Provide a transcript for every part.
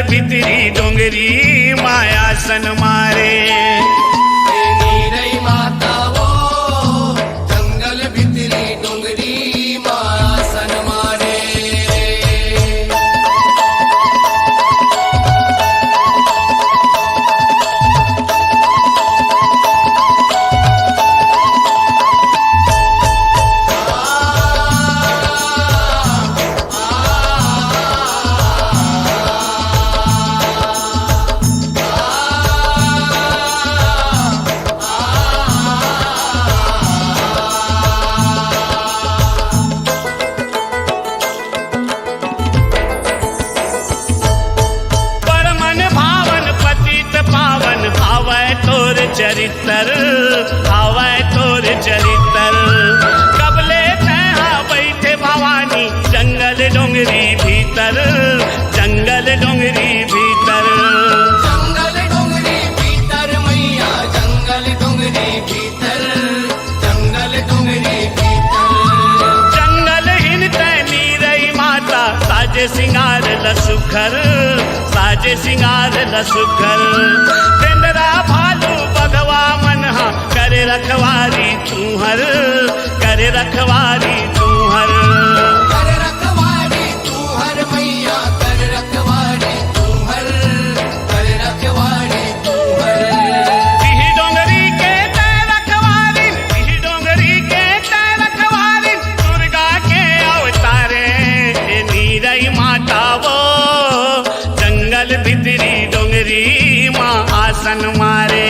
भितरी डोंगरी माया सन मारे। नीरई माता वो जंगल भितरी डोंगरी माया सन मारे। चरित्र आवे तोर चरित्र कबले तहा बैठे भवानी जंगल डोंगरी भीतर, जंगल डोंगरी भीतर। जंगल डोंगरी भीतर मैया जंगल डोंगरी भीतर, जंगल डोंगरी भीतर। जंगल हिन तैनी रही माता साजे सिंगार लसुखर, साजे सिंगार लसुखर। तेंदरा भालू बगवा मनहा करे रखवारी तू हर, करे रखवारी तू हर। कर रखवारी तू हर मैया कर रखवारी तू हर, कर रखवारी तू हर। बिही डोंगरी के तय रखवारी, बिही डोंगरी के तय रखवारी दुर्गा के अवतारे। नीरई माता वो जंगल भितरी डोंगरी माँ आसन मारे।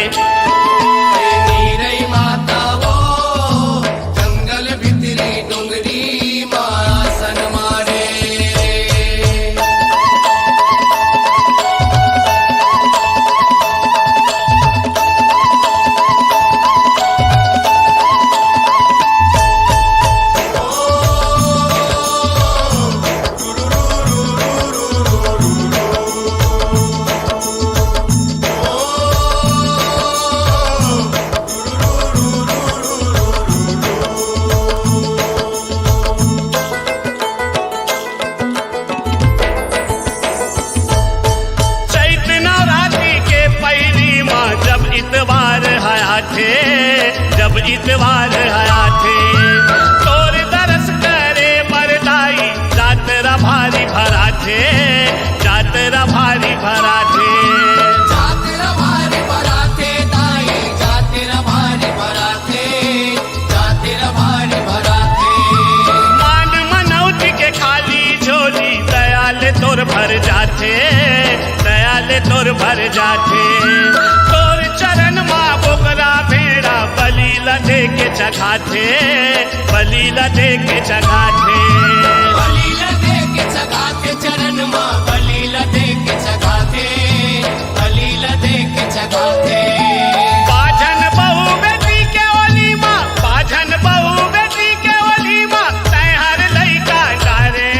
नीरई माता वो जंगल भितरी डोंगरी माया सन मारे। इतवार हया थे, जब इतवार हया थे तोर दरस करे बरदाई जातरा भारी भरा थे, जातरा भारी भरा थे। जातरा भारी भरा थे दाई जातरा भारी भरा थे, जातरा भारी भरा थे। मान मनौती के खाली झोली दयाल तोर भर जाते, दयाल तोर भर जाते। चरण माँ बोकरा भेड़ा बलि लदे के चखाते, बलि लदे के चखाते। बलि लदे के चखाते चरण माँ बलि लदे के चखाते, बलि लदे के चखाते। बाझन बहू बेटी के ओली माँ, बाझन बहू बेटी के ओली माँ तै हर लइका डारे।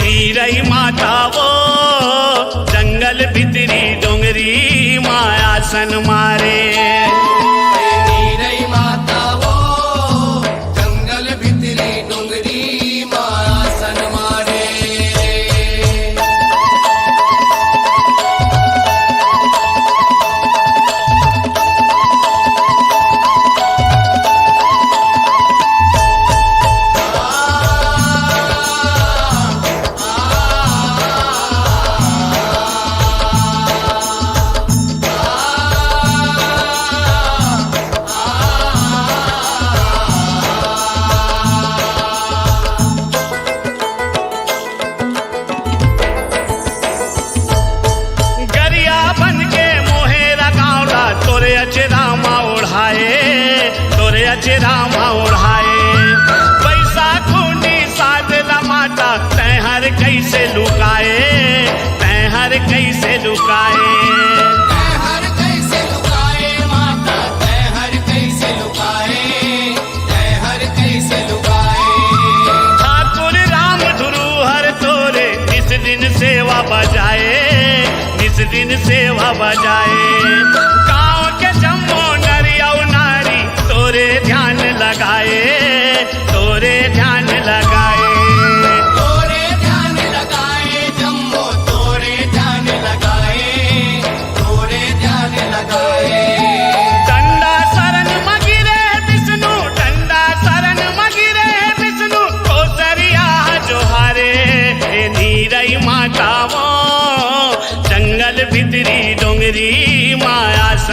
नीरई माता वो जंगल भितरी डोंगरी माया सन मारे। नीरई माता वो जंगल भितरी डोंगरी माया सन मारे। रामा ओढ़ाए पैसा खूनी साधला माता तैहर कैसे लुकाए, तैहर कैसे लुकाए। तैहर कैसे लुकाए माता तैहर कैसे लुकाए, तैहर कैसे लुकाए। ठाकुर राम धुरूहर तोरे निस दिन सेवा बजाए, निस दिन सेवा बजाए। गाँव के जम्मो नरिया नारी तोरे ध्यान लगाए, तोरे ध्यान लगाए। तोरे ध्यान लगाए जम्मो तोरे ध्यान लगाए।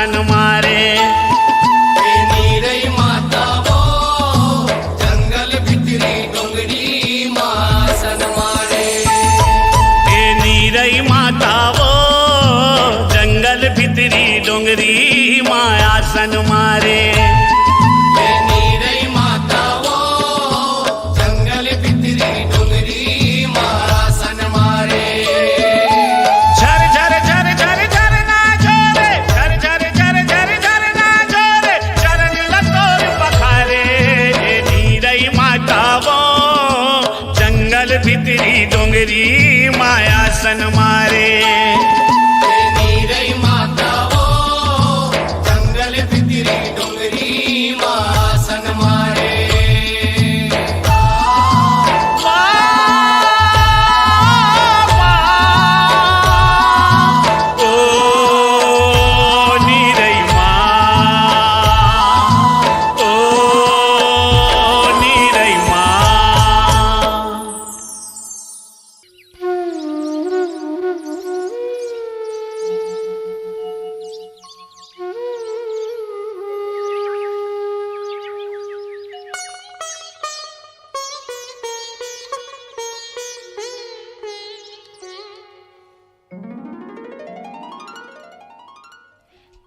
आसन मारे। हे नीरई माता वो जंगल भितरी डोंगरी मासन मारे। हे नीरई माता वो जंगल भितरी डोंगरी माँ आसन मारे। हे नीरई माता वो जंगल भितरी डोंगरी मासन मारे। झर झर झर झर झर ना जोरे, झर झर झर झर झर ना जोरे, चरण लतोर पखारे। हे नीरई माता वो जंगल भितरी डोंगरी माँ आसन मारे। हे नीरई माता वो जंगल भितरी डोंगरी मासन मारे।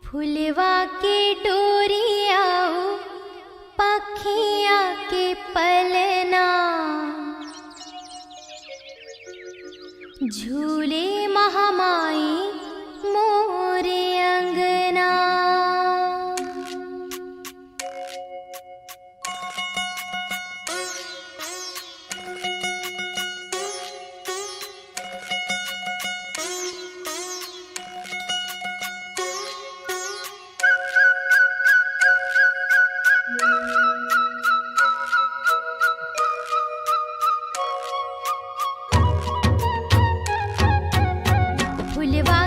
फुलवा के डोरिया पखिया के पलना, झूले महामाई मोरे अंगना। फुलवा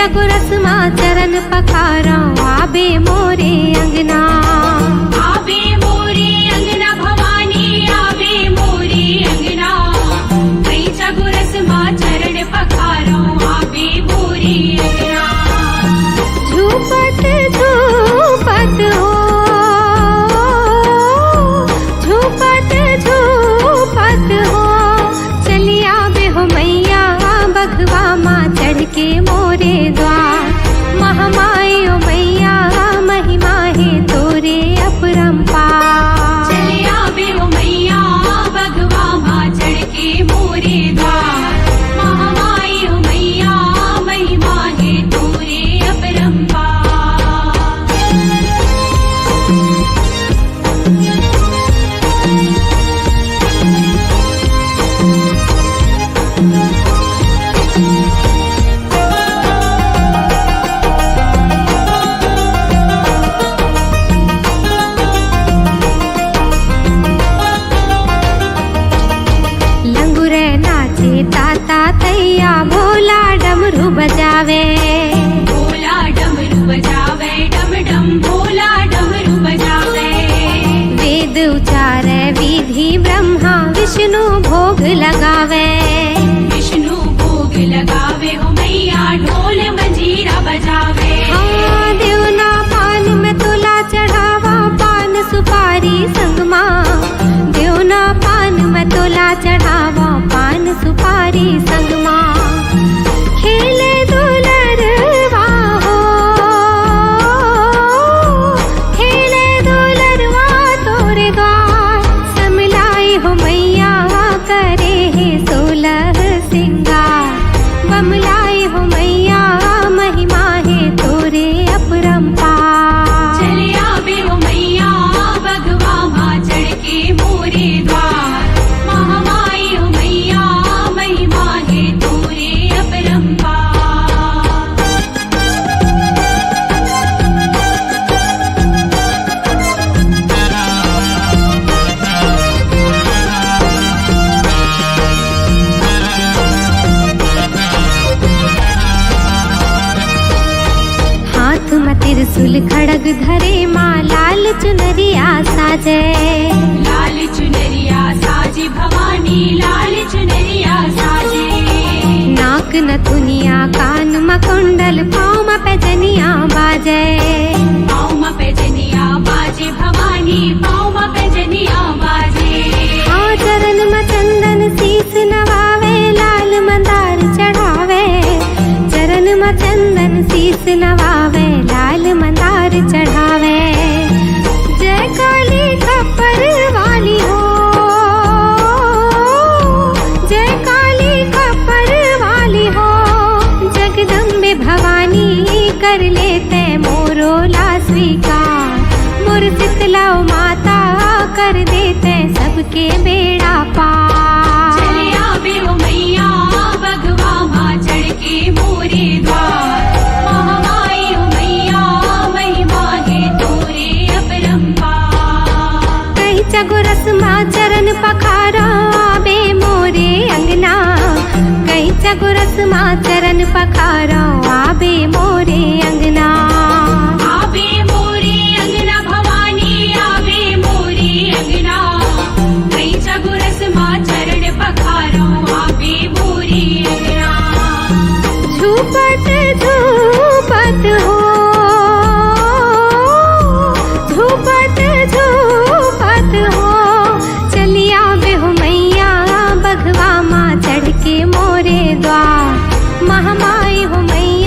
चगुरस माँ चरण पखारा आबे मोरे अंगना। आबे मोरे अंगना भवानी आबे मोरे अंगना। कई चगुरस माँ चरण पखारो आबे मोरे अंगना। झूपत झूपत हो, झूपत झूपत हो, चली आबे हो मैया बघवा माँ चढ़ के मोरे द्वार। महामाई ओ मैया महिमा है तोरे अपरंपार। चले आबे ओ मैया बघवा माँ चढ़ के मोरे द्वार। महामाई ओ मैया महिमा है तोरे अपरंपार। लंगुरे नाचे ताता तैया भोला डमरू बजावे। भोला डमरू बजावे डम डम भोला डमरू बजावे। वेद उचारे विधि ब्रह्मा विष्णु भोग लगावे। विष्णु भोग लगावे हो मैया ढोल मंजीरा बजावे। हाँ देवना पान में तुला चढ़ावा पान सुपारी संगमा। देवना पान में तुला चढ़ावा पान सुपारी संगमा। खेले दुलरवा हो, खेले दुलरवा तोरे द्वार। समलाई हो मैया करे है 16 सिंगार। बमलाई हो मैया महिमा है तोरे अपरंपार। चले आबे हो मैया बघवा माँ चढ़ के मोरे द्वार। महामाई हो मैया महिमा है तोरे अपरंपार। हाथ में त्रिशूल खड़ग धरे माँ लाल चुनरिया साजे। लाल चुनरिया साजे भवानी लाल चुनरिया साजे। नाक नथुनिया कान में कुंडल पाँव में पैजनिया बाजे। पाँव में पैजनिया बाजे भवानी पाँव में पैजनिया बाजे। हाँ चरण में चंदन शीस नवावे लाल मंदार चढ़ावे। चरण में चंदन शीस नवावे लाल मंदार चढ़ावे। जय काली खप्पर वाली हो, जय काली खप्पर वाली हो। जगदम्बे भवानी कर लेते मोरो ला स्वीकार। मोर शीतला माता कर देते सबके बेड़ा पार। चले आबे हो मैया बघवा माँ चढ़ के मोरे द्वार। महामाई हो मैया महिमा है तोरे अपरंपार। कहीं चगुरस माँ चरण पखारा आबे मोरे अंगना। कहीं चगुरस माँ चरण पखारा आबे मोरे अंगना। आबे मोरे अंगना भवानी आबे मोरे अंगना। कई चगुरस माँ चरण पखारो आबे मोरे अंगना। झूपत झूपत हो, झूपत झूपत हो, चली आबे हो मैया बघवा माँ चढ़ के मोरे द्वार। महामाई हो मैया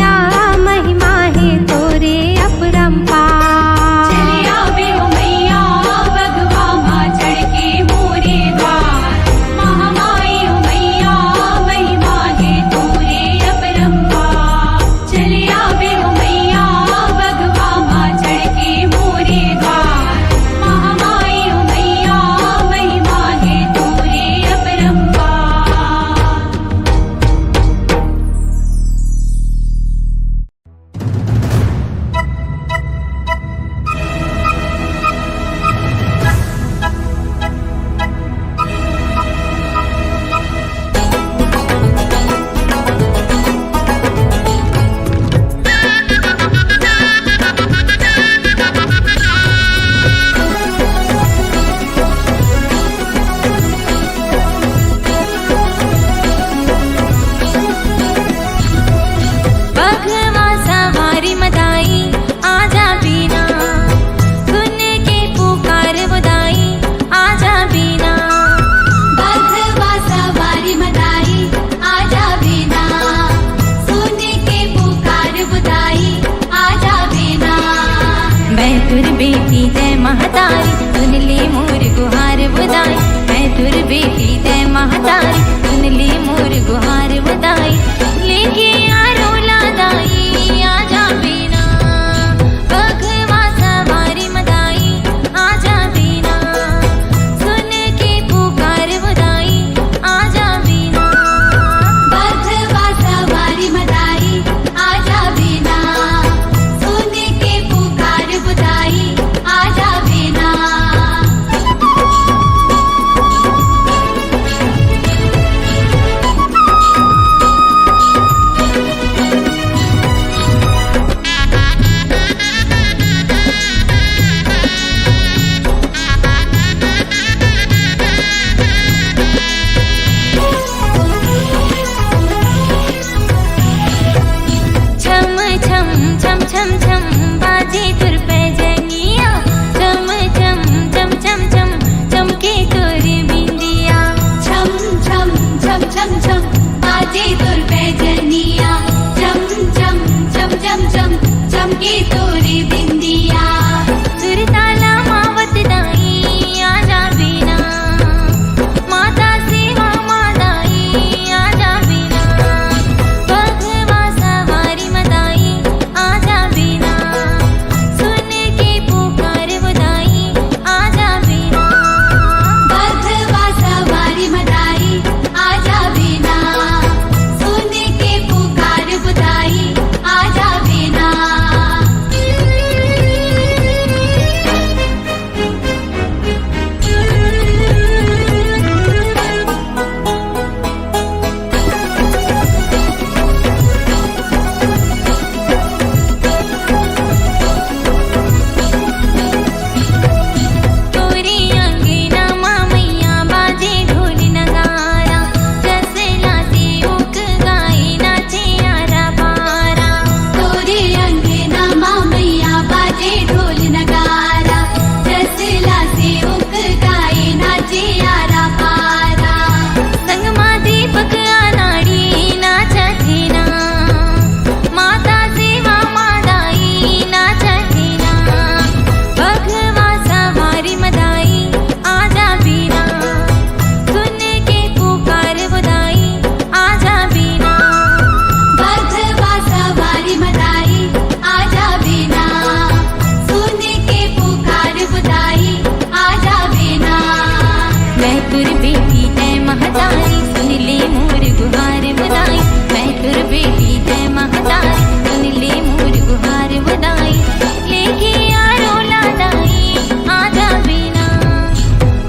तुर बेटी जय महतारी सुन ले मोर गुहार बुदाई मैं तुर बेटी जय महतारी सुन ले मोर गुहार बुदाई लेके आरो लादाई आजा बिना बघवा सवारी मदाई आजा बिना सुन के पुकार बुदाई आजा बिना बघवा सवारी मदाई आजा बिना सुन के पुकार बुदाई आजा बिना छम छम छम छम छम बाजे तुर पे जनिया छम छम छम छम छम चमके तुर बिंदिया छम छम छम छम छम बाजे तुर पे जनिया छम छम छम छम छम चमके तोरी बिंदिया तुर ताला मावत दाई आजा बिना माता सेवा मादाई आजा बिना बघवा सवारी मदाई आजा बिना सुन के पुकार बुदाई आजा बिना बघवा सवारी मदाई आजा बिना सुन के पुकार बुदाई आजा बिना तोरी अंगना मामैया बाजे ढोल नगारा रसला से उक गाए नाचे आरा पारा तोरे अंगना मामैया बाजे ढोल नगारा रसला से उक गाए नाचे आरा पारा संगमा दीपक आनाड़ी नाचते ना माता सेवा मादाई नाचते ना बघवा सवारी मदाई आजा बिना सुन के पुकार बुदाई आजा बिना बघवा सवारी मदाई आजा बिना सुन के पुकार बुदाई आजा बिना मैं तुर बेटी जय महतारी सुन ले मोर गुहार बुदाई मैं तुर बेटी जय महतारी सुन ले मोर गुहार बुदाई लेके आरो लादाई आजा बिना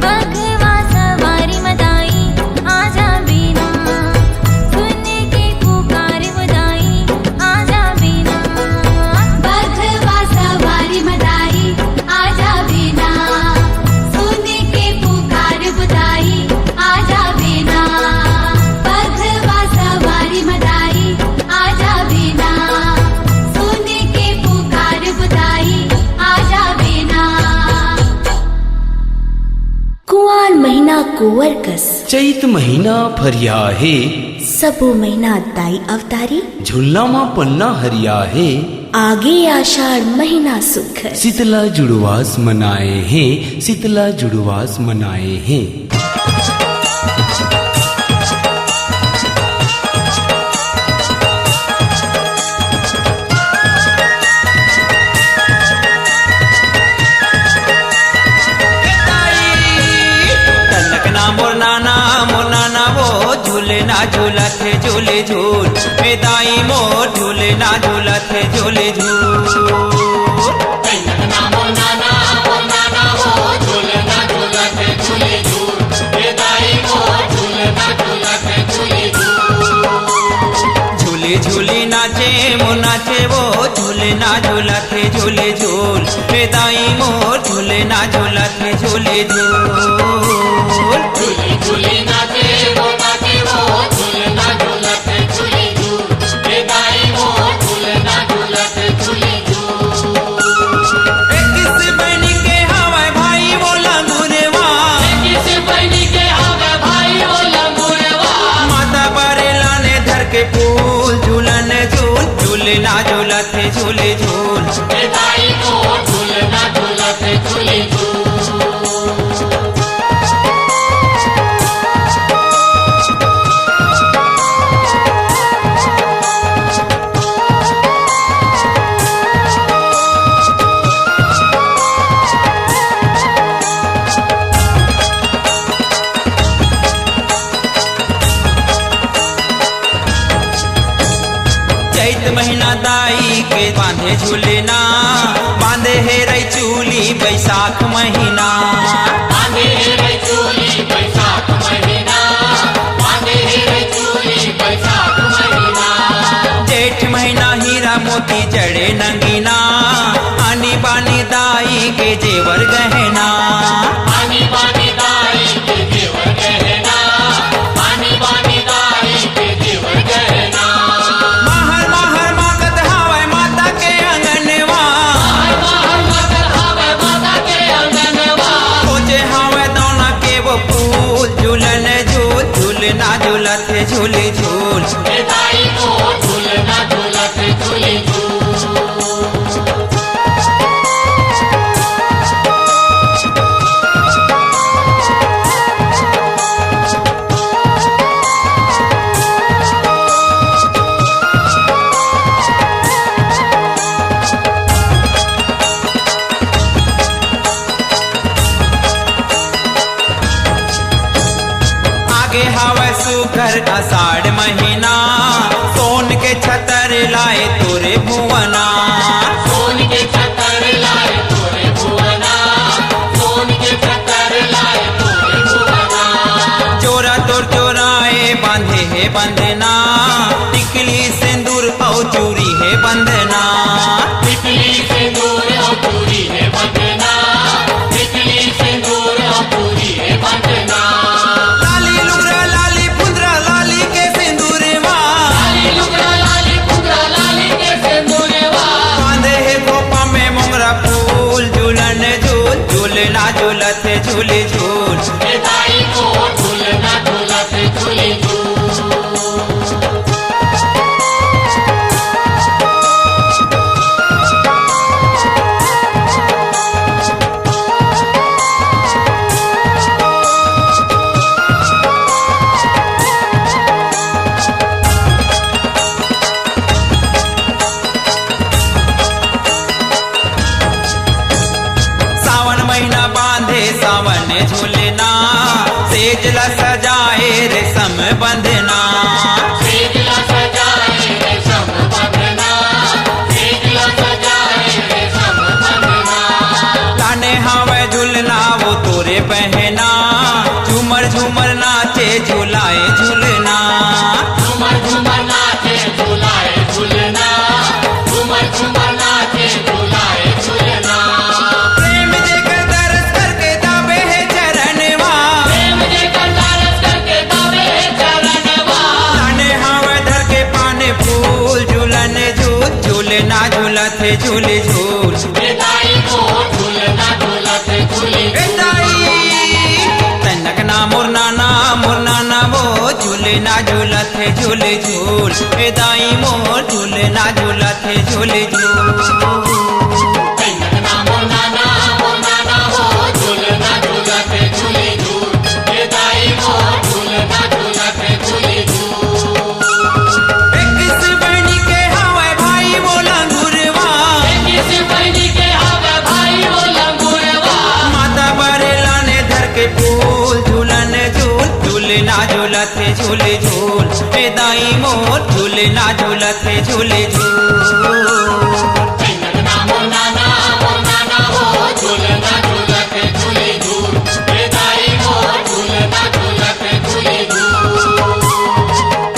बघवा सवारी मदाई आजा बिना सुन के पुकार बुदाई आजा बिना बघवा सवारी मदाई आजा बिना सुन के पुकार बुदाई आजा बिना बघवा सवारी मदाई आजा बिना सुन के पुकार बुदाई आजा बिना कुआर महीना कुंवर कस चैत महीना फरिया है सबो महीना दाई अवतारी झुल्ला मा पन्ना हरिया है आगे आषाढ़ महीना सुखर शीतला जुड़वास मनाए हैं शीतला जुड़वास मनाए हैं तनकना मोरनाना वो झूले ना झूलत है झूले झूल ए दाई मोर झूले ना झूलत है झूले झूल झूले झूली नाचे मो नाचे वो झूले ना झूलत है झूले झूल ए दाई मोर झूले ना झूलत है झूले झूल किस बनी के हवाई भाई बोला गुरेवा माता बारे लाने धर के फूल झूलन झूल झूले ना झूलत है झूले झूल दाई को झूलना मैया दाई के बांधे झूलना, बांधे हे रई चूली बैसाख महीना। बांधे रे चोली बैसाख महीना, बांधे रे चोली बैसाख महीना। जेठ महीना हीरा मोती जड़े नंगीना, आनी बानी दाई के जेवर गहना। पानी बानी दाई के जेवर गहना, पानी बानी दाई के जेवर गहना। महर महर मागत हावै माता के अंगनवा, महर मगर हावै माता के अंगनवा। खोजे हावै दौना के वो फूल, झूलन झूल झूलना झूलत झूल झूल। हे दाई को झूलना झूलत झूली झूल। आगे हावै सुकर आषाढ़ महीना, सोन के छतर लाए तोरे भुवना। सोन के छतर लाए तोरे भुवना, सोन के छतर लाए तोरे भुवना। चोरा तोर चोराए बांधे है बंधना, टिकली सिंदूर औ चूरी है बंधना। टिकली सिंदूर और चूड़ी है बंधना, टिकली सिंदूर और चूड़ी है बंधना। लाली लुगरा लाली फुंदरा लाली के सिंदूरवा, लाली लुगड़ा लाली फुगड़ा लाली के सिंदूरवा। बांधे है खोपा में मोंगरा फूल, झूलन झूल झूलना झूलत झूल झूल। हे दाई को झूलना झूलत झूली झूल। सावन महीना बांधे सावन झूलना, सेजला सजाए रेशम बंधना। सेजला सजाए रेशम बंधना, सेजला सजाए रेशम बंधना। लाने हावै झूलना वो तोरे पहना, झूमर झूमर नाचे झूलाए झूलना। झूमर झूमर नाचे झूलाए झूलना, झूमर झूमर नाचे झूलाए झूलना। प्रेम जेकर दरस करके दाबे है चरणवा, प्रेम जेकर दरस करके दावे चरणवा। लाने हावै धर के पाने फूल, झूलन झूल झूलना झूलत झूल झूल। हे दाई को झूलना झूलत झूली ए दाई तनक ना मोर नाना वो झूलना झूलत झूल झूल। ए दाई मोर झूलना झूलत झूल झूल। कन्नक नामो नाना हो झूलना झूलत झूली झूल। हे दाई को झूलना झूलत झूली झूल। किस बहनी के हावै भाई बोला गुरवा, किस बहनी के हावे भाई वो लंगुरवा। माता बरे लाने धर के फूल, झूलन झूल झूलना झूलत झूल झूल। ए दाई मोर झूलना झूलत झूल झूल। कन्नक नामो नाना हो झूलना झूलत झूली झूल। हे दाई को झूलना झूलत झूली झूल।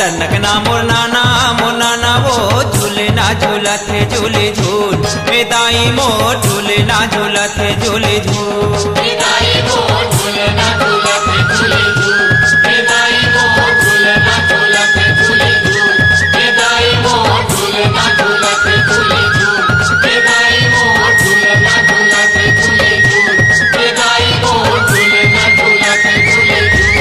तनक ना मोर नाना वो झूलना झूलत झूल झूल। ए दाई मोर झूलना झूलत झूल झूल। हे दाई को झूलना झूलत झूली झूल। हे दाई को झूलना झूलत झूली झूल। हे दाई को झूलना झूलत झूली झूल। हे दाई को झूलना झूलत झूली झूल। हे दाई को झूलना झूलत झूली झूल।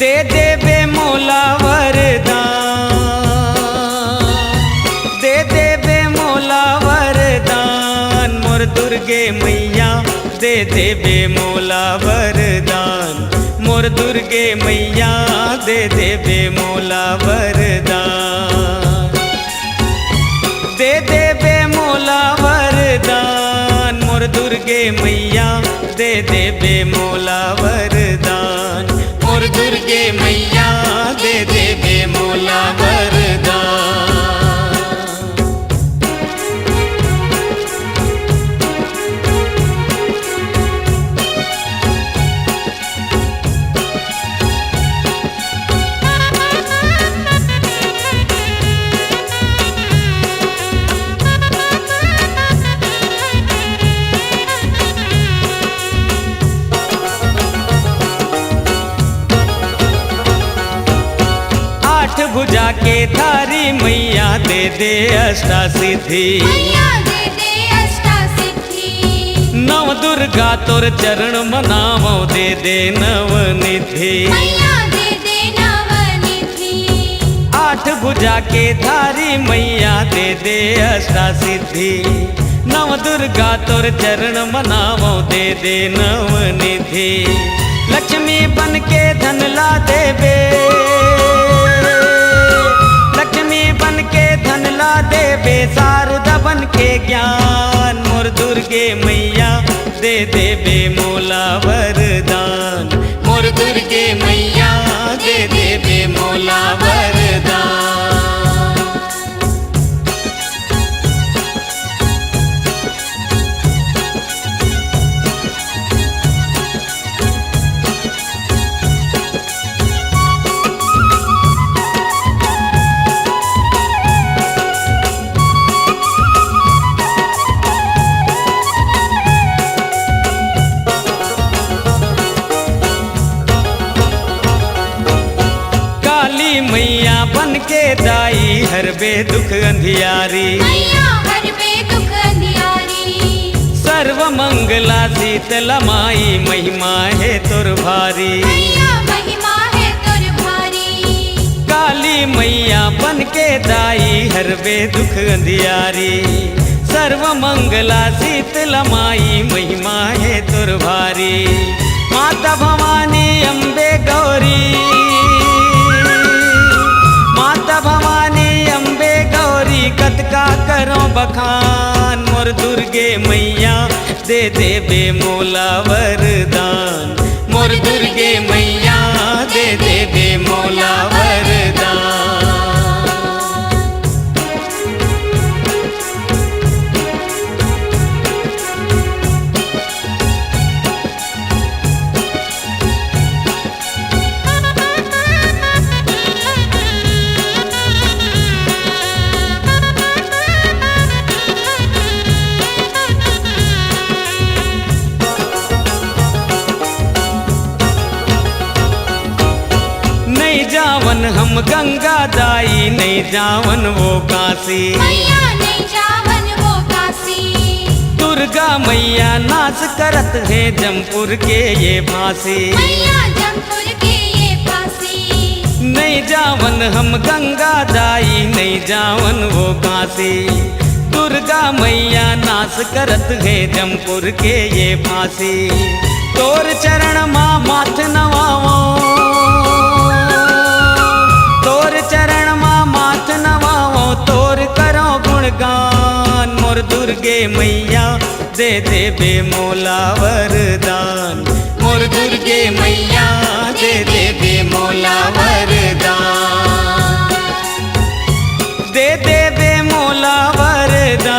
दे देवे मोला वरदान, दे देवे मोला वरदान, मोर दुर्गे मैया दे देवे मोला वरदान, मोर दुर्गे मैया दे देवे मोला वरदान, दे देवे मोला वरदान, मोर दुर्गे मैया दे देवे मोला वरदान, मोर दुर्गे मैया दे देवे मोला वरदान। भुजा के थारी मैया दे दे अष्टा सिद्धि, मैया दे दे अष्टा सिद्धि, नव दुर्गा तोर चरण मनावो दे दे नवनिधि, मैया दे दे नवनिधि, आठ भुजा के थारी मैया दे दे अष्टा सिद्धि, नव दुर्गा तोर चरण मनावो दे दे नवनिधि, लक्ष्मी बन के धन ला देवे, लक्ष्मी बन के धन ला देवे, शारदा बन के ज्ञान, मोर दुर्गे मैया दे देवे मोला वरदान, मोर दुर्गे मैया दे देवे मोला वरदान। मैया बन के दाई हरबे दुख अंधियारी, मैया हरबे दुख अंधियारी, सर्व मंगला शीतला माई महिमा है तोर भारी, मैया महिमा है तोर भारी, काली मैया बन के दाई हरबे दुख अंधियारी, सर्व मंगला शीतला माई महिमा है तोर भारी, माता भवानी अम्बे गौरी, माता भवानी अम्बे गौरी कतका करो बखान, मोर दुर्गे मैया दे देवे मोला वरदान, मोर दुर्गे मैया दे देवे मोला वरदान। जावन हम गंगा दाई नहीं जावन वो काशी, मैया नहीं जावन वो काशी, दुर्गा मैया नाश करत है जमपुर के ये फांसी, मैया जमपुर के ये फांसी, नहीं जावन हम गंगा दाई नहीं जावन वो काशी, दुर्गा मैया नाश करत है जमपुर के ये फांसी, तोर चरण माँ माथ नवावो, तोर चरण माँ माथ नवाओ, तोर करो गुणगान, मोर दुर्गे मैया दे देवे मोला वरदान, मोर दुर्गे मैया दे देवे मोला वरदान, दे देवे मोला वरदान,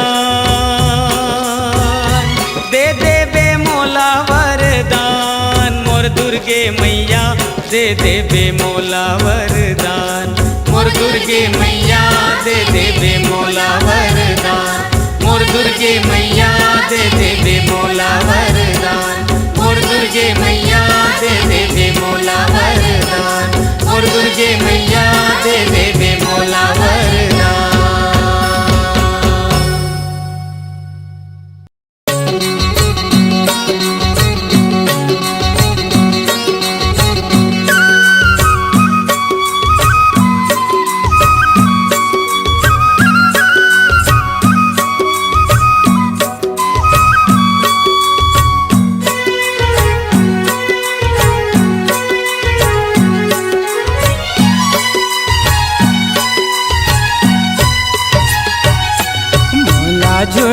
दे देवे मोला वरदान, मोर दुर्गे मैया दे देवे मोला वरदान, मोर दुर्गे मैया दे देवे मोला वरदान, मोर दुर्गे मैया दे देवे मोला वरदान, मोर दुर्गे मैया दे देवे मोला वरदान, मोर दुर्गे मैया दे देवे मोला वरदान।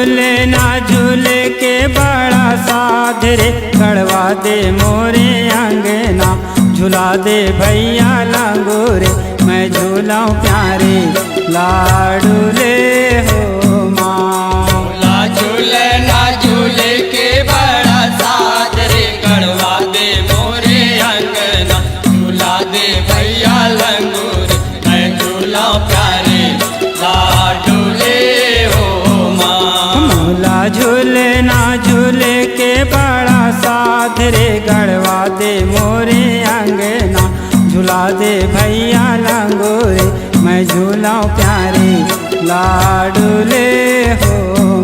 झूले ना झूले के बड़ा साध रे, गड़वा दे मोरे अंगना, झूला दे भैया लंगोरे, मैं झूलाऊं प्यारे लाडू ले हो माँ। झूला झूले ना झूले के बड़ा साथ रे, गड़वा दे मोरे अंगना, झूला दे भैया लंगूर, मैं झूला प्यारे लाडू ले हो माँ। झूला झूले ना झूले के बड़ा साथ रे, गड़वा दे मोरे अंगना, झूला दे भैया लंगोरे, मैं झूलाऊं प्यारे लाडू ले हो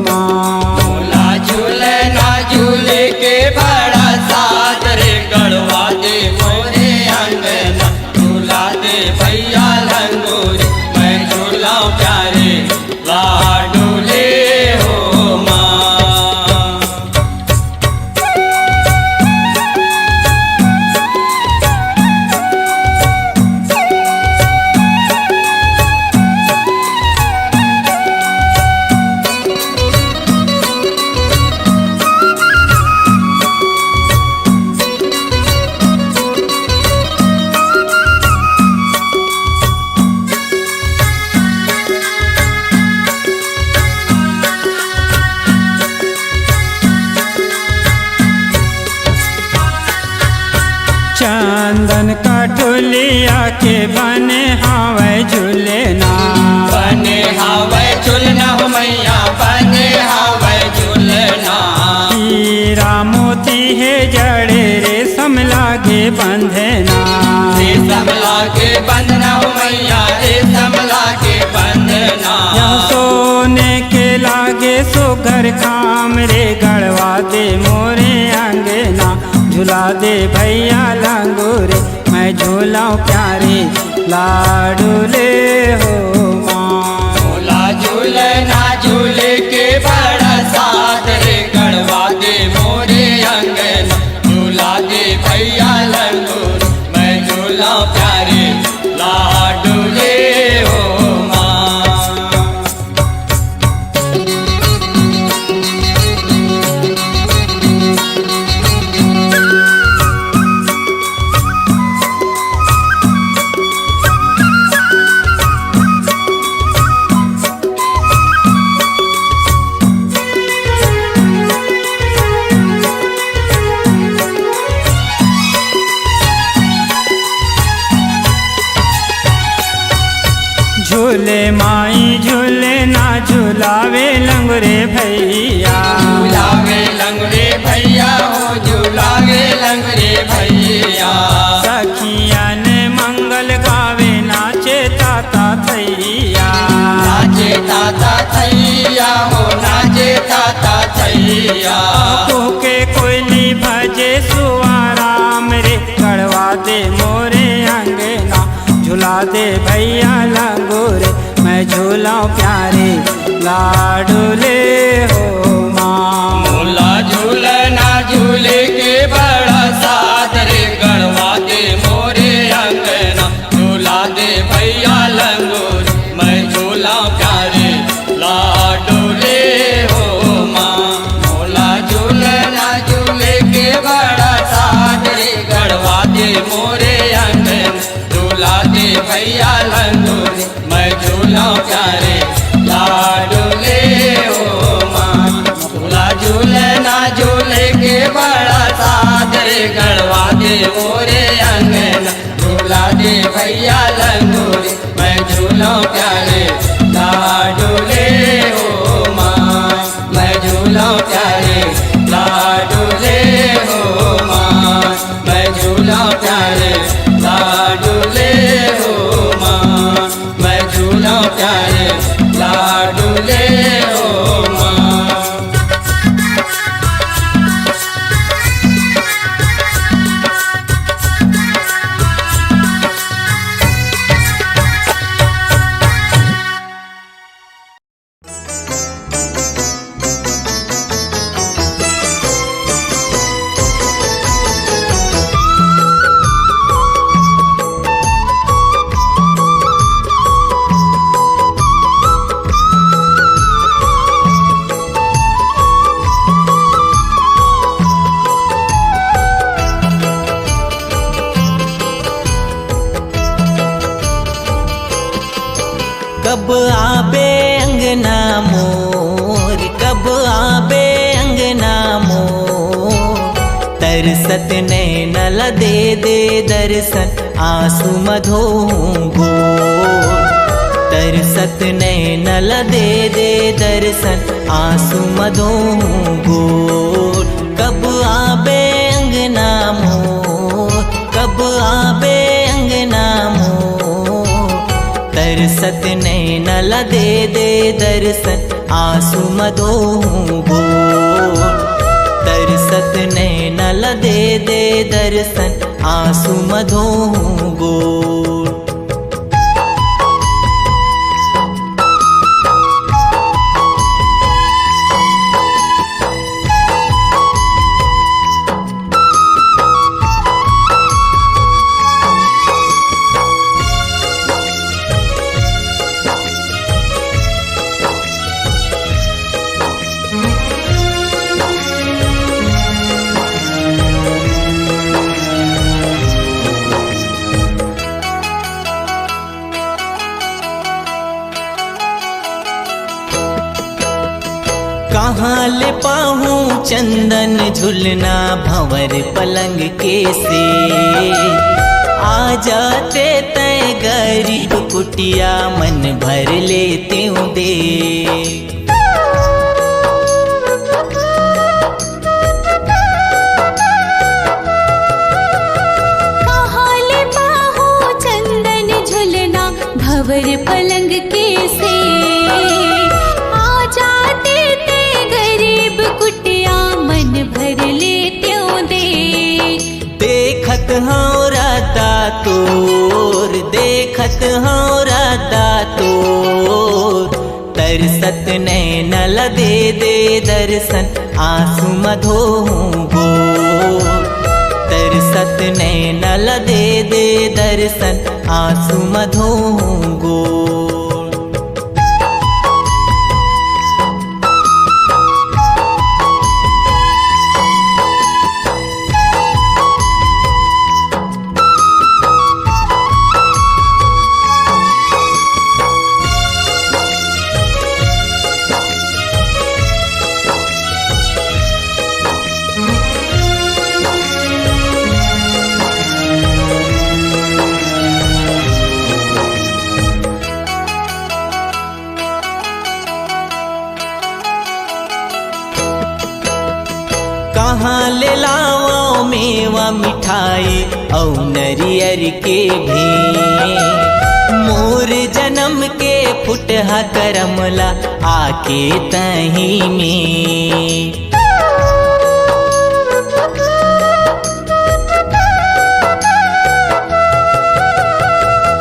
माँ। झूला झूले ना झूले के बड़ा साथ रे, गड़वा दे मोरे अंगना, झूला दे भैया लंगोरे, मैं झूला प्यारे लाडू ले हो माँ। चंदन का ठोलिया के बने हावे झूले ना, बने हावे झूलना हो मैया, बने हावे झूलना। हीरा मोती है जड़े रेशम लागे बंधना, रेशम लागे बंधना हो मैया, रेशम लागे बंधना। यहाँ सोने के लागे सोगर खाम रे, गड़वा दे मोरे अंगना, झूला दे भैया लंगोरे, मैं झूलाऊं प्यारे लाडू ले हो माँ। झूला झूले ना झूले के बड़ा साथ रे, गड़वा दे मोरे अंगना, झूला दे भैया लंगोर, मैं झूला प्यारे लाडू ले हो माँ। झूले माई झूले ना झूलावे लंगरे भैया, झूलावे लंगरे भैया हो, झूलावे लंगरे भैया। सखिया ने मंगल गावे नाचे ताता थैया, नाचे ताता थैया हो, नाचे ताता थैया। के कोयली भजे सुआराम रे, गड़वा दे मोरे अंगना, झूला दे भैया लंगोरे, मैं झूलाऊं प्यारे लाडू ले हो माँ। झूला झूले ना झूले के बड़ा साथ रे, गड़वा दे मोरे अंगना, झूला दे भैया लंगोर, मैं झूला प्यारे लाडू ले हो माँ। झूला झूले ना झूले के बड़ा साथ रे, गड़वा दे मोरे अंगना, झूला दे भैया लंगोर, मैं झूला प्यारे लाडू ले हो माँ। झूला झूले ना झूले के बड़ा साथ रे, गड़वा दे मोरे अंगना, झूला दे भैया लंगोर, मैं झूला प्यारे लाडू ले हो माँ। मैं झूला प्यारे लाडू ले हो माँ, मैं झूला प्यारे लाडू ले हो माँ, मैं झूला प्यारे लाडू ले हो माँ। कब आबे अंगना मोर, कब आबे अंगना मोर, तरसत नैन ल दे दे दर्शन आंसू मधों गोर, तरसत नैन ल दे दे दर्शन आंसू मधों गोर। कब आबे अंगना मोर, कब आबे अंगना मोर, तरसत नैन ल दे दे दर्शन आंसू मधों गोर, तरसत नैन ल दे दे दर्शन आंसू मधों गोर। कहाँ ले पाहूँ चंदन झुलना भंवर पलंग के से, आ जाते तय गरीब कुटिया मन भर लेते हूँ दे। कहाँ ले पाहूँ चंदन झुलना भंवर पलंग के से, भर लेते दे। देखत हाँ राता तोर, देखत हाँ राता तोर, तरसत नैन ल दे दे दर्शन आंसू मधों गोर, तरसत नैन ल दे दे दर्शन आंसू मधों गोर। कहाँ ले लाओ मेवा मिठाई औ नरियर के भी, मोर जन्म के फुटहा करमला आके तही में।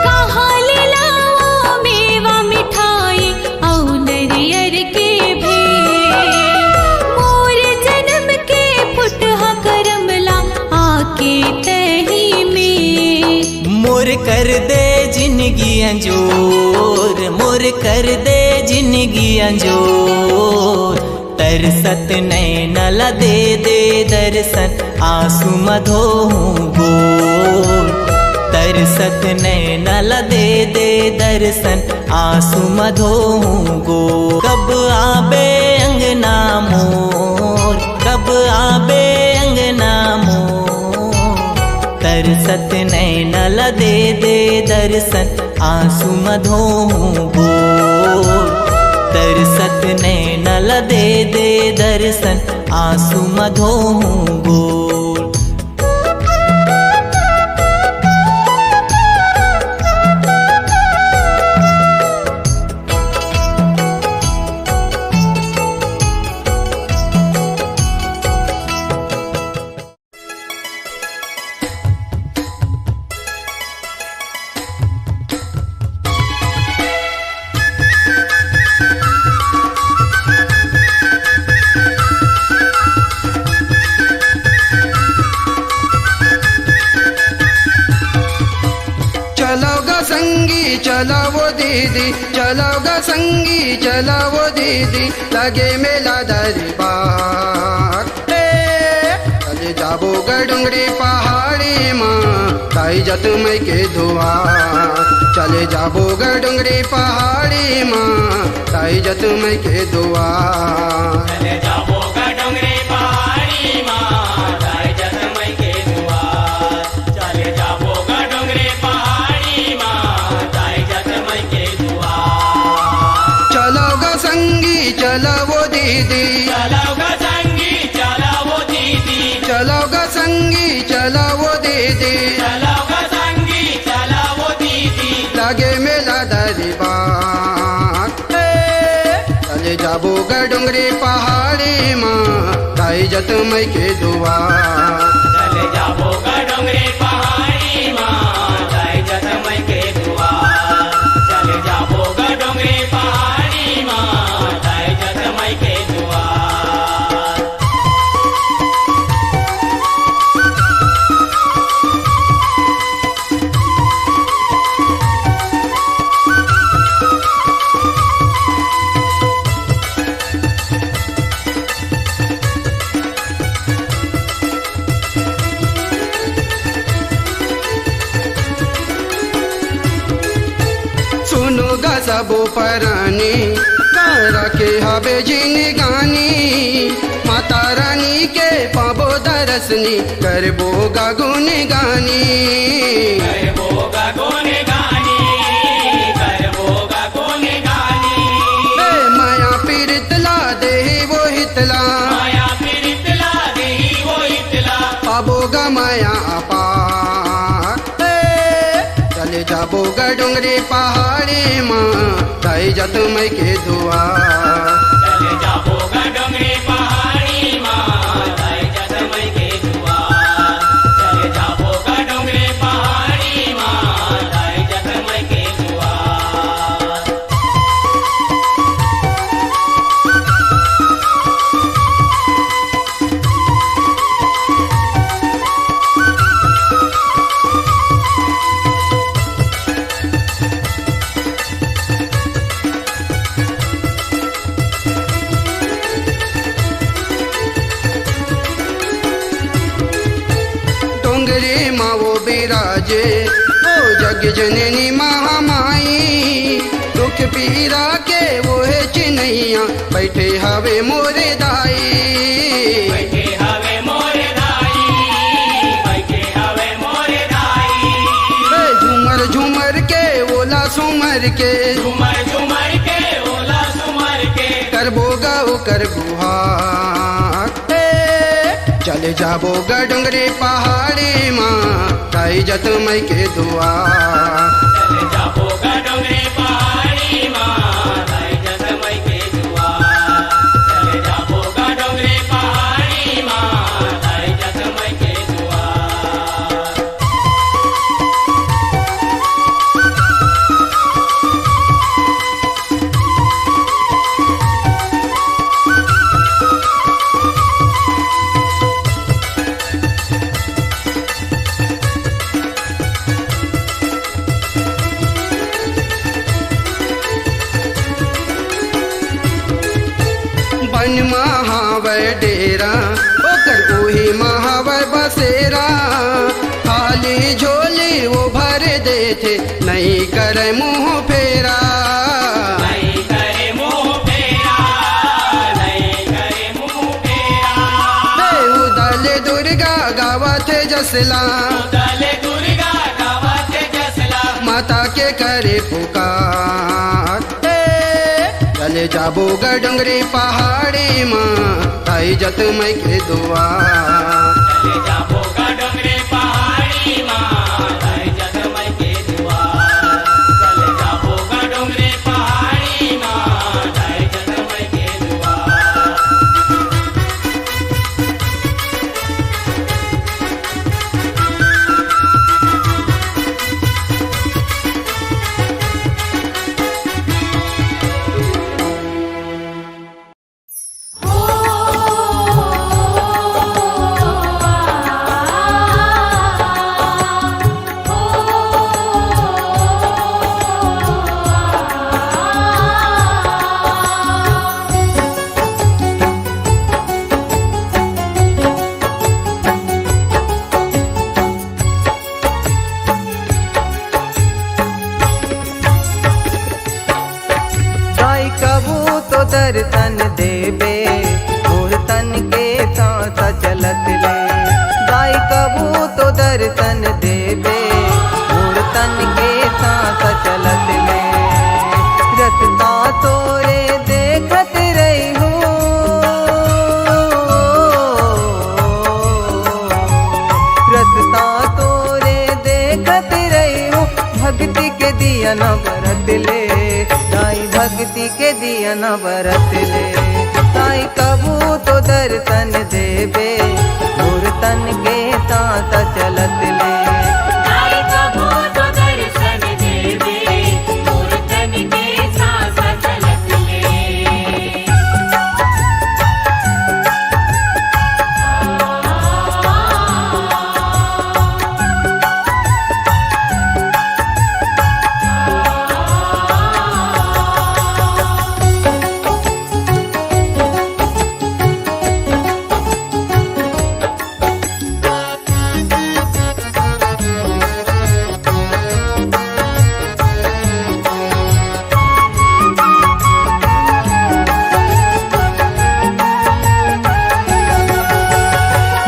कहाँ ले लाओ मेवा मिठाई औ नरियर के भी, मोर जन्म के फुटहा करमला आके तही में। मोर कर दे जिंदगी अंजोर, मोर कर दे जिंदगी अंजोर, तरसत नैन ल दे दे दर्शन आंसू मधों गोर, तरसत नैन ल दे दे दर्शन आंसू मधों गोर। कब आबे अंगना मोर, कब आबे अंगना मोर, तरसत नैन ल दे दे दर्शन आंसू मधों गोर, तरसत नैन ल दे दे दर्शन आंसू मधों गोर। चलो वो दीदी, चलो ग संगी, चलो वो दीदी, लगे मेला दरबार। चले जाबो गडुंगरी पहाड़ी माँ, ताई जत मई के दुआर। चल चले जाबो ग डोंगरी पहाड़ी माँ ताई जत मैं के दुआर चले जाबो ग डोंगरी पहाड़ी माँ ताई जत मैं के दुआर चले जाबो ग डोंगरी पहाड़ी माँ ताई जत मैं के दुआर चलो ग संगी चलो वो दीदी चलो ग संगी चलो वो दीदी चलो ग संगी चलो वो दीदी चलो ग संगी चलो वो दीदी लागे मेला दरबार चले जाबो ग डोंगरी पहाड़ी माँ ताई जत मैं के दुआर चले जाबो ग डोंगरी पहाड़ी माँ ताई जत मैं के दुआर चले जाबो ग डोंगरी पहाड़ी माँ ताई जत मैं के दुआर सुनो गा सबो परानी तारा के हवे जिन गानी माता रानी के पाबो दरसनी करबो गा गुन गानी करबो गा गुन गानी करबो गा गुन गानी माया पीरितला देहि वो हितला माया पीरितला देहि वो हितला पाबो गा माया अपार चले जाबो गा डोंगरी पहाड़ी माँ ताई जत मैं के दुआर चले जाबो ग डोंगरी पहाड़ी माँ ताई जत मैं के दुआर चले जाबो ग डोंगरी पहाड़ी माँ ताई जत मैं के दुआर डोंगरी माँ वो बिराजे वो जग जननी महामाई दुख पीरा के वो है चिन्हैया बैठे हवे मोरे दाई बैठे हवे मोरे दाई बैठे हवे मोरे दाई झूमर झूमर के ओला सुमर के झूमर झूमर के ओला सुमर के करबो गा कर गुहार चले जाबो गा डोंगरी पहाड़ी माँ ताई जत मैं के दुआर चले जाबो ग डोंगरी पहाड़ी माँ ताई जत मैं के दुआर चले जाबो ग डोंगरी पहाड़ी माँ ताई जत मैं के दुआर बन महावर डेरा ओकर ओही महावर बसेरा खाली झोली वो भर देथे नहीं करे मुँह फेरा नहीं करे मुँह फेरा नहीं करे मुँह फेरा उदल दुर्गा गावत जसला उदले दुर्गा गावत जसला माता के करे पुकार चले जाबो गा डोंगरी पहाड़ी माँ ताई जत मैं के दुआर चले जाबो ग डोंगरी पहाड़ी माँ ताई जत मैं के दुआर चले जाबो ग डोंगरी पहाड़ी माँ ताई जत मैं के दुआर ओ दर्शन देबे मोर तन के सांस चलत ले दाई कबू तो दर्शन देबे मोर तन के सांस चलत ले रस्ता तोरे देखत रही हूँ रस्ता तोरे देखत रही हूँ भक्ति के दिया न बरत ले ताई भक्ति के दिया न बरत ले ताई कबू तो दर्शन देबे मोर तन के सांस चलत ले ताई कबू तो दर्शन देबे मोर तन के सांस चलत ले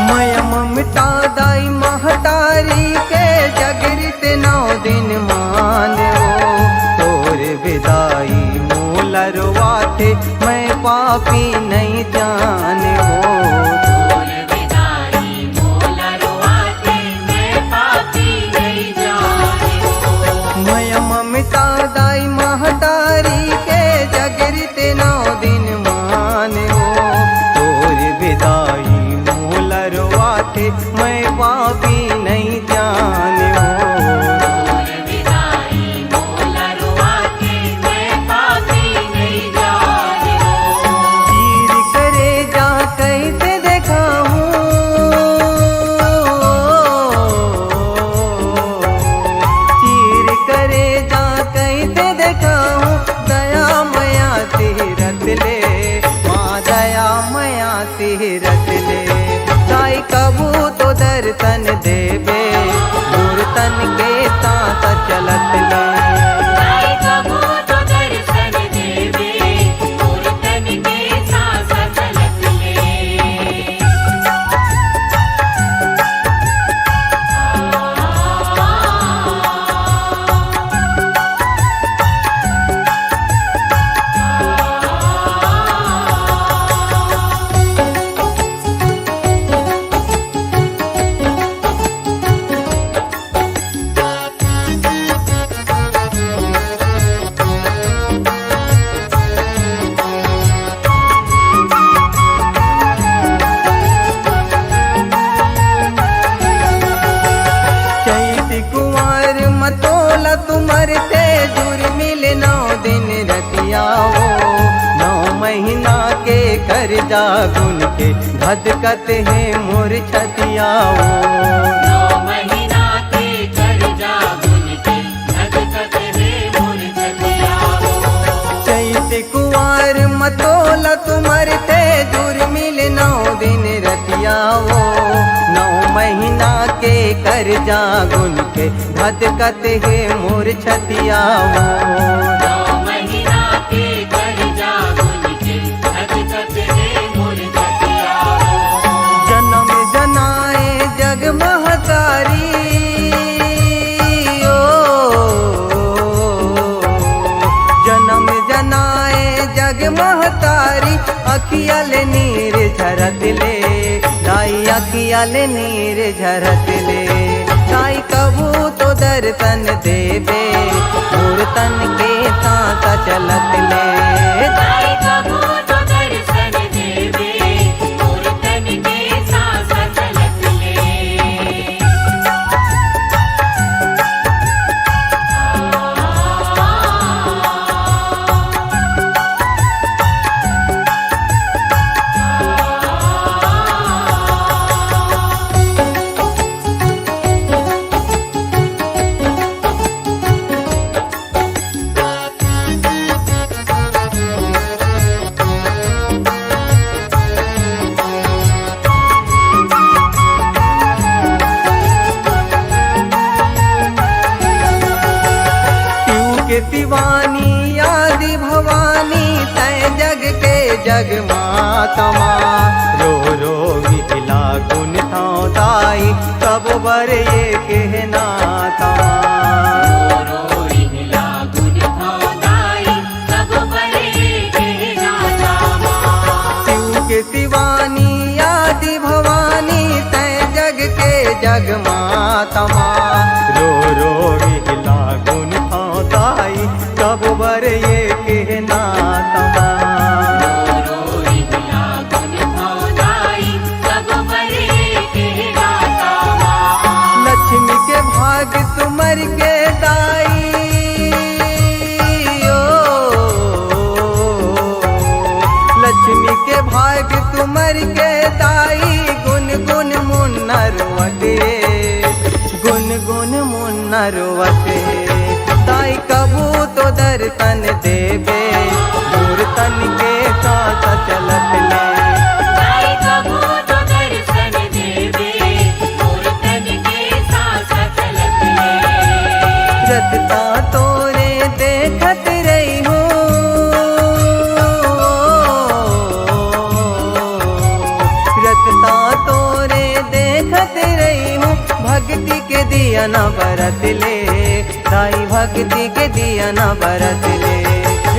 मया ममता दाई महतारी के जगरित 9 दिन मान हो तोर विदाई मोलरवा थे मैं पापी नहीं जान हो तोर विदाई मोलरवाते मैं पापी नहीं जाने हो मया ममता दाई महतारी के जगरित 9 दिन मान हो तोर विदाई मोलरवा थे मैं पापी नहीं जान हो तोर विदाई मोलरवाते मैं पापी नहीं जाने हो चीर करे जा कैसे देखा हूँ चीर करे जा कैसे देखा हूँ दया मया तीरथ ले माँ दया मया तीरथ ले ताई कबू तो दर्शन देबे मोर तन के सांस चलत ले ताई कबू तो दर्शन देबे मोर तन के सांस चलत ले चैत कुंवर मतोला तुमर ते जुर मिल 9 दिन रतियाओ 9 महीना के कर जागुन के धधकत है मोर छतियाओ 9 महीना के कर जागुन के धधकत है मोर छतियाओ चैत कुंवर मतोला तुमर ते जुर मिल 9 दिन रतियाओ 9 महीना के कर जागुन के धधकत है मोर छतियाओ 9 महीना के कर जागुन के धधकत है मोर छतियाओ जन्म जनाए जग महतारी ओ जन्म जनाए जग महतारी अखियल नीर झरत ले दाई अखियल नीर झरत ले दाई कबू तो दर्शन देबे मोर तन के सांस चलत ले ताई कबू तो दर्शन देबे मोर तन के सांस चलत ले के दीवानी आदि भवानी तय जग के जग माता रो रो विहिला गुण थाओ दाई कब बर ये कहना तमा के शिवानी आदि भवानी तय जग के जग माता रो रो विहिला गुण थाओ दाई कब बर ये कहना तमा लक्ष्मी के भाग तुमर के दाई लक्ष्मी के भाग तुमर के दाई गुन गुन मुन्नरवटे गुन गुन मुन्नरवटे दाई कबू तो दर्शन देवे दूर तन के साथ चलत ले रखता तोरे देखत रही हूँ रखता तोरे देखत रही हूँ भक्ति के दिया न बरत ले दाई भक्ति के दिया न बरत ले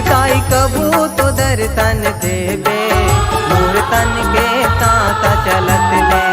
दाई कबू तो दर्शन देवे मोर तन के साथ चलत ले